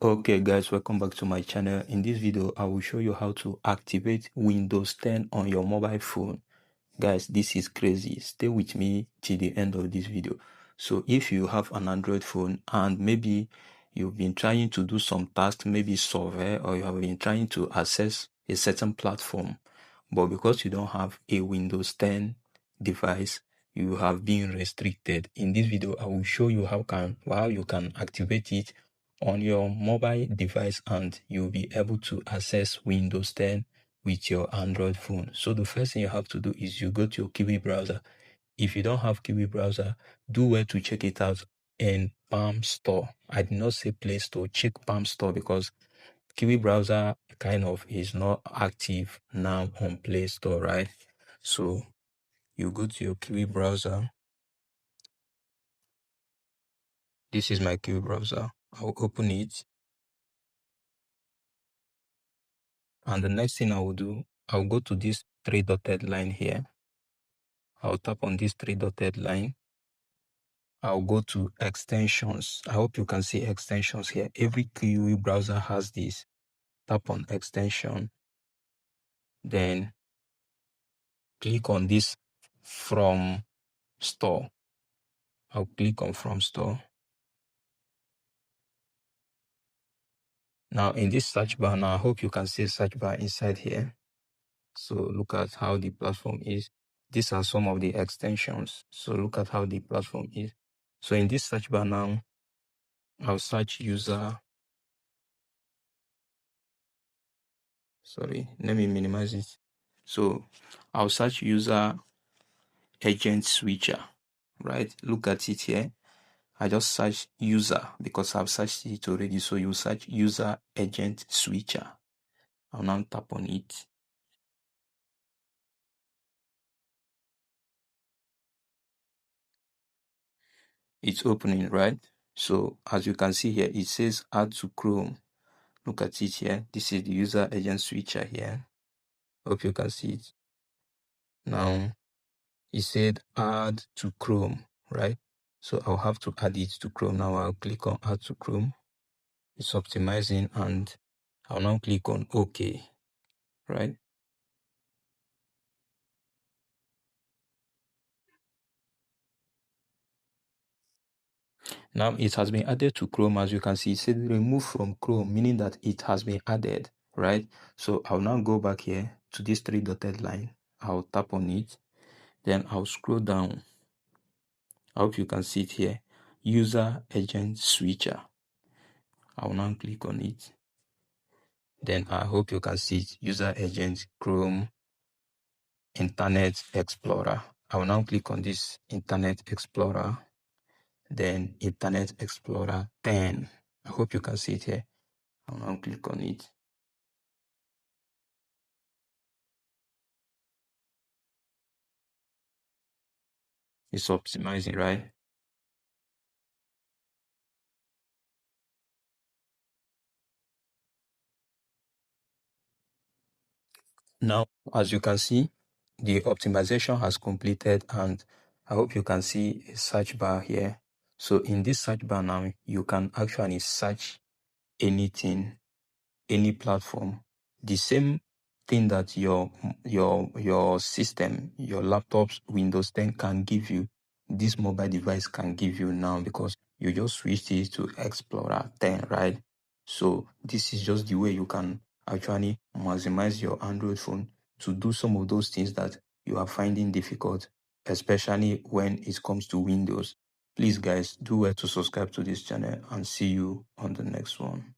Okay guys, welcome back to my channel. In this video I will show you how to activate Windows 10 on your mobile phone. Guys, this is crazy. Stay with me till the end of this video. So if you have an Android phone and maybe you've been trying to do some task, maybe survey, or you have been trying to access a certain platform, but because you don't have a Windows 10 device, you have been restricted. In this video I will show you how you can activate it on your mobile device and you'll be able to access Windows 10 with your Android phone. So the first thing you have to do is you go to your Kiwi Browser. If you don't have Kiwi Browser, do well to check it out in Palm Store. I did not say Play Store, check Palm Store because Kiwi Browser kind of is not active now on Play Store, right? So you go to your Kiwi Browser. This is my Kiwi Browser. I'll open it. And the next thing I will do, I'll go to this three dotted line here. I'll tap on this three dotted line. I'll go to extensions. I hope you can see extensions here. Every Kiwi browser has this. Tap on extension. Then click on this from store. I'll click on from store. Now in this search bar, now I hope you can see search bar inside here. So look at how the platform is. These are some of the extensions. So look at how the platform is. So in this search bar now, I'll search user. Sorry, let me minimize it. So I'll search user agent switcher, right? Look at it here. I just search user because I've searched it already. So you search user agent switcher. I'll now tap on it. It's opening, right? So as you can see here, it says add to Chrome. Look at it here. This is the user agent switcher here. Hope you can see it. Now it said add to Chrome, right? So I'll have to add it to Chrome. Now I'll click on add to Chrome. It's optimizing and I'll now click on OK, right? Now it has been added to Chrome. As you can see, it said remove from Chrome, meaning that it has been added, right? So I'll now go back here to this three dotted line. I'll tap on it. Then I'll scroll down. I hope you can see it here. User agent switcher. I'll now click on it. Then I hope you can see it. User agent Chrome Internet Explorer. I will now click on this Internet Explorer. Then Internet Explorer 10. I hope you can see it here. I'll now click on it. It's optimizing, right? Now, as you can see, the optimization has completed and I hope you can see a search bar here. So in this search bar now, you can actually search anything, any platform. The same thing that your system, your laptop's Windows 10 can give you, this mobile device can give you now because you just switched it to Explorer 10, right? So this is just the way you can actually maximize your Android phone to do some of those things that you are finding difficult, especially when it comes to Windows. Please guys, do well to subscribe to this channel and see you on the next one.